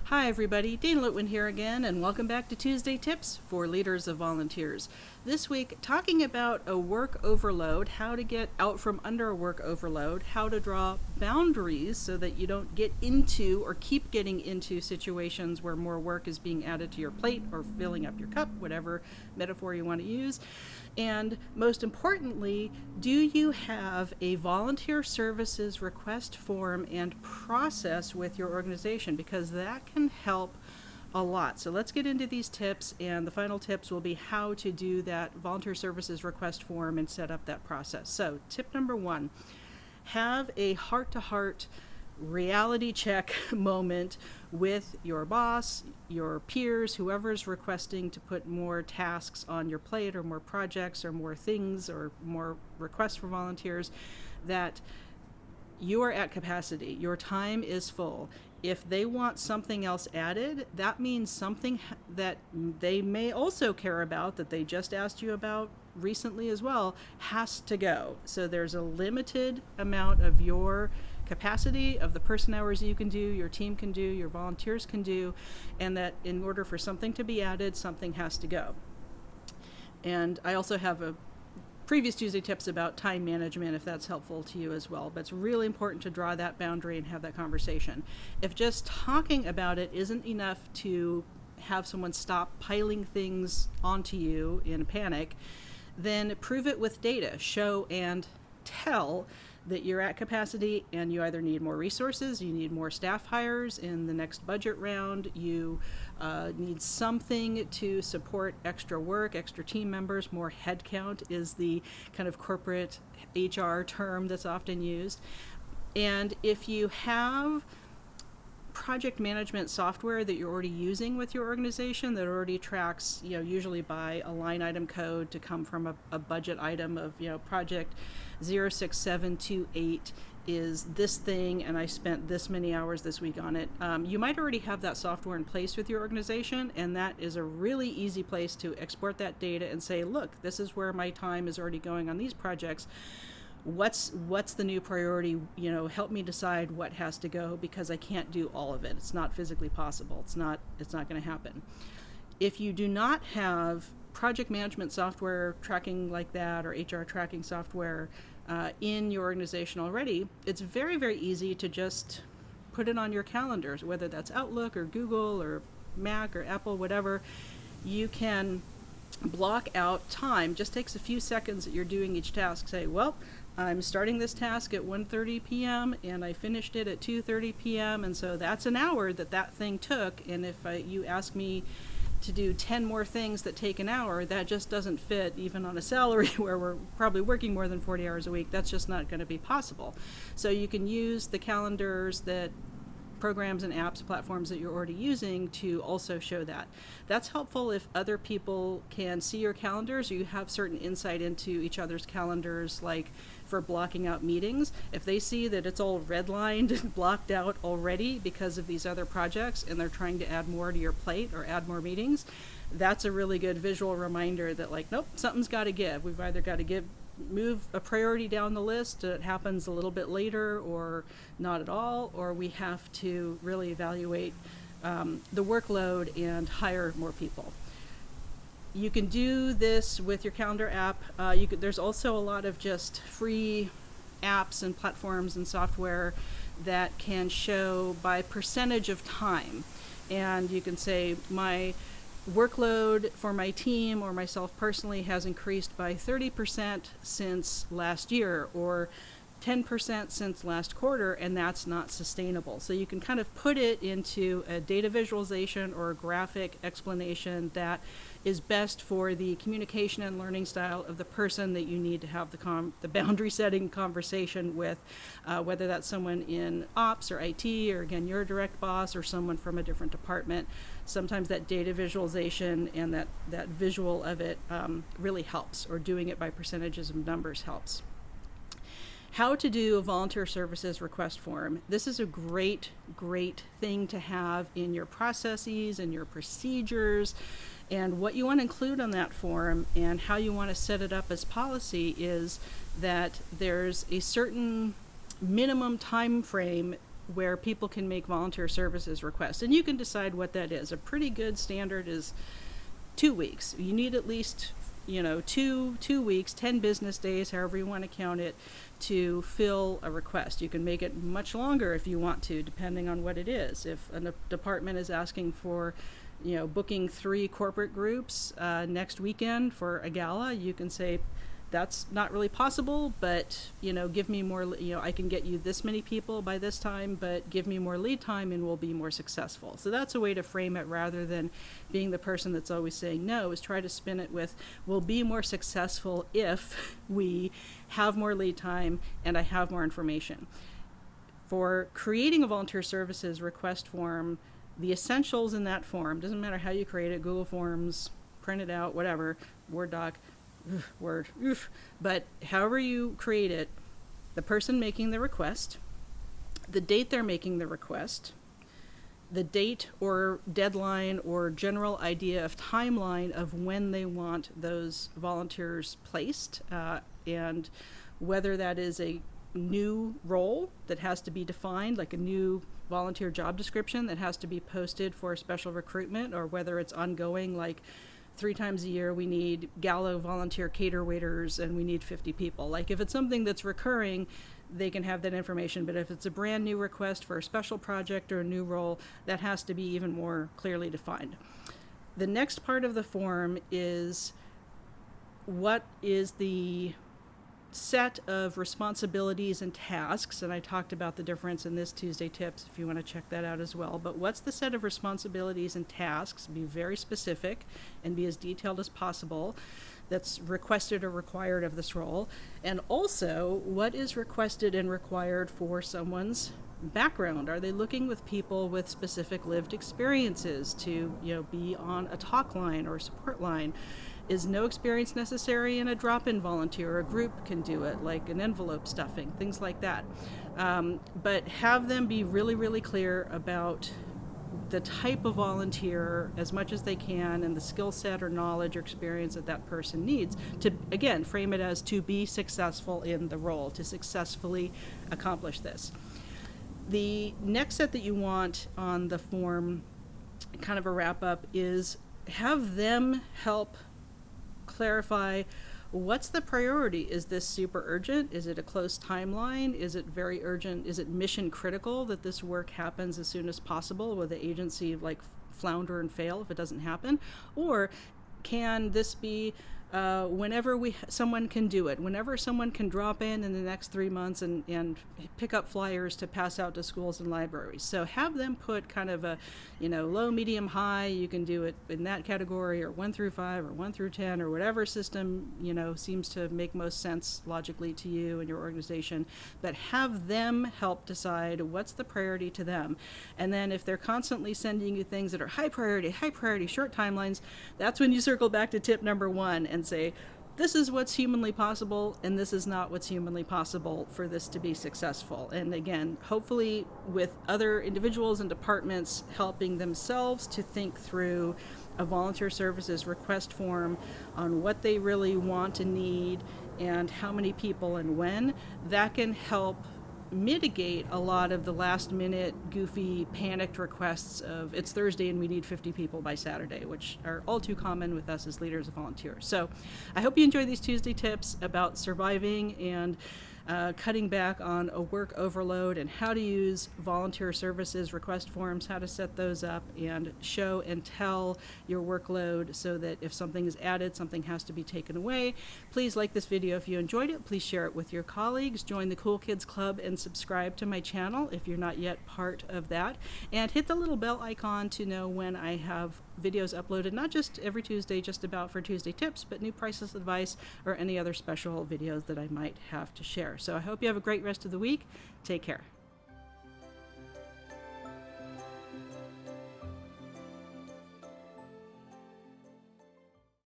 Hi everybody, Dana Litwin here again, and welcome back to Tuesday Tips for Leaders of Volunteers. This week, talking about a work overload, how to get out from under a work overload, how to draw boundaries so that you don't get into or keep getting into situations where more work is being added to your plate or filling up your cup, whatever metaphor you want to use. And most importantly, do you have a volunteer services request form and process with your organization? Because that can help a lot. So let's get into these tips, and the final tips will be how to do that volunteer services request form and set up that process. So tip number 1, have a heart-to-heart reality check moment with your boss, your peers, whoever's requesting to put more tasks on your plate or more projects or more things or more requests for volunteers, that you are at capacity. Your time is full. If they want something else added, that means something that they may also care about, that they just asked you about recently as well, has to go. So there's a limited amount of your capacity, of the person hours you can do, your team can do, your volunteers can do, and that in order for something to be added, something has to go. And I also have a previous Tuesday tips about time management, if that's helpful to you as well. But it's really important to draw that boundary and have that conversation. If just talking about it isn't enough to have someone stop piling things onto you in a panic, then prove it with data. Show and tell that you're at capacity and you either need more resources, you need more staff hires in the next budget round, you need something to support extra work, extra team members. More headcount is the kind of corporate HR term that's often used. And if you have project management software that you're already using with your organization that already tracks, usually by a line item code to come from a budget item of, project 06728 is this thing and I spent this many hours this week on it. You might already have that software in place with your organization, and that is a really easy place to export that data and say, look, this is where my time is already going on these projects. What's the new priority? Help me decide what has to go, because I can't do all of it. It's not physically possible. It's not going to happen. If you do not have project management software tracking like that, or HR tracking software in your organization already, it's very, very easy to just put it on your calendars, whether that's Outlook or Google or Mac or Apple, whatever. You can block out time. Just takes a few seconds that you're doing each task. Say, well, I'm starting this task at 1:30 p.m. and I finished it at 2:30 p.m. and so that's an hour that thing took. And if you ask me to do 10 more things that take an hour, that just doesn't fit even on a salary where we're probably working more than 40 hours a week. That's just not going to be possible. So you can use the calendars that programs and apps, platforms that you're already using to also show that. That's helpful if other people can see your calendars, or you have certain insight into each other's calendars, like for blocking out meetings. If they see that it's all redlined and blocked out already because of these other projects and they're trying to add more to your plate or add more meetings, that's a really good visual reminder that, like, nope, something's got to give. We've either got to move a priority down the list that happens a little bit later or not at all, or we have to really evaluate the workload and hire more people. You can do this with your calendar app. There's also a lot of just free apps and platforms and software that can show by percentage of time. And you can say, my workload for my team or myself personally has increased by 30% since last year, or 10% since last quarter, and that's not sustainable. So you can kind of put it into a data visualization or a graphic explanation that is best for the communication and learning style of the person that you need to have the boundary setting conversation with, whether that's someone in ops or IT, or again, your direct boss, or someone from a different department. Sometimes that data visualization and that visual of it really helps, or doing it by percentages of numbers helps. How to do a volunteer services request form. This is a great, great thing to have in your processes and your procedures. And what you want to include on that form and how you want to set it up as policy is that there's a certain minimum time frame where people can make volunteer services requests. And you can decide what that is. A pretty good standard is 2 weeks. You need at least, two weeks, 10 business days, however you want to count it, to fill a request. You can make it much longer if you want to, depending on what it is. If a department is asking for, booking 3 corporate groups next weekend for a gala, you can say, that's not really possible, but, give me more, I can get you this many people by this time, but give me more lead time and we'll be more successful. So that's a way to frame it, rather than being the person that's always saying no, is try to spin it with, we'll be more successful if we have more lead time and I have more information. For creating a volunteer services request form, the essentials in that form, doesn't matter how you create it, Google Forms, print it out, whatever, Word doc, Word, but however you create it, the person making the request, the date they're making the request, the date or deadline or general idea of timeline of when they want those volunteers placed, and whether that is a new role that has to be defined, like a new volunteer job description that has to be posted for special recruitment, or whether it's ongoing, like 3 times a year we need gala volunteer cater waiters and we need 50 people. Like if it's something that's recurring, they can have that information. But if it's a brand new request for a special project or a new role, that has to be even more clearly defined. The next part of the form is, what is the set of responsibilities and tasks, and I talked about the difference in this Tuesday Tips if you want to check that out as well. But what's the set of responsibilities and tasks? Be very specific and be as detailed as possible that's requested or required of this role. And also, what is requested and required for someone's background? Are they looking with people with specific lived experiences to be on a talk line or support line? Is no experience necessary in a drop-in volunteer? A group can do it, like an envelope stuffing, things like that. But have them be really, really clear about the type of volunteer as much as they can, and the skill set or knowledge or experience that that person needs to, again, frame it as to be successful in the role, to successfully accomplish this. The next set that you want on the form, kind of a wrap-up, is have them help clarify, what's the priority? Is this super urgent? Is it a close timeline? Is it very urgent? Is it mission critical that this work happens as soon as possible? Will the agency flounder and fail if it doesn't happen? Or can this be whenever someone can do it, whenever someone can drop in the next 3 months and pick up flyers to pass out to schools and libraries? So have them put kind of a, low, medium, high. You can do it in that category, or 1 through 5 or 1 through 10, or whatever system, seems to make most sense logically to you and your organization. But have them help decide what's the priority to them. And then if they're constantly sending you things that are high priority, short timelines, that's when you circle back to tip number 1 and say, this is what's humanly possible, and this is not what's humanly possible for this to be successful. And again, hopefully with other individuals and departments helping themselves to think through a volunteer services request form on what they really want and need and how many people and when, that can help mitigate a lot of the last minute goofy panicked requests of, it's Thursday and we need 50 people by Saturday, which are all too common with us as leaders and volunteers. So I hope you enjoy these Tuesday tips about surviving and cutting back on a work overload, and how to use volunteer services request forms, how to set those up and show and tell your workload, so that if something is added, something has to be taken away. Please like this video if you enjoyed it. Please share it with your colleagues. Join the Cool Kids Club and subscribe to my channel if you're not yet part of that. And hit the little bell icon to know when I have videos uploaded, not just every Tuesday, just about for Tuesday Tips, but new priceless advice or any other special videos that I might have to share. So I hope you have a great rest of the week. Take care.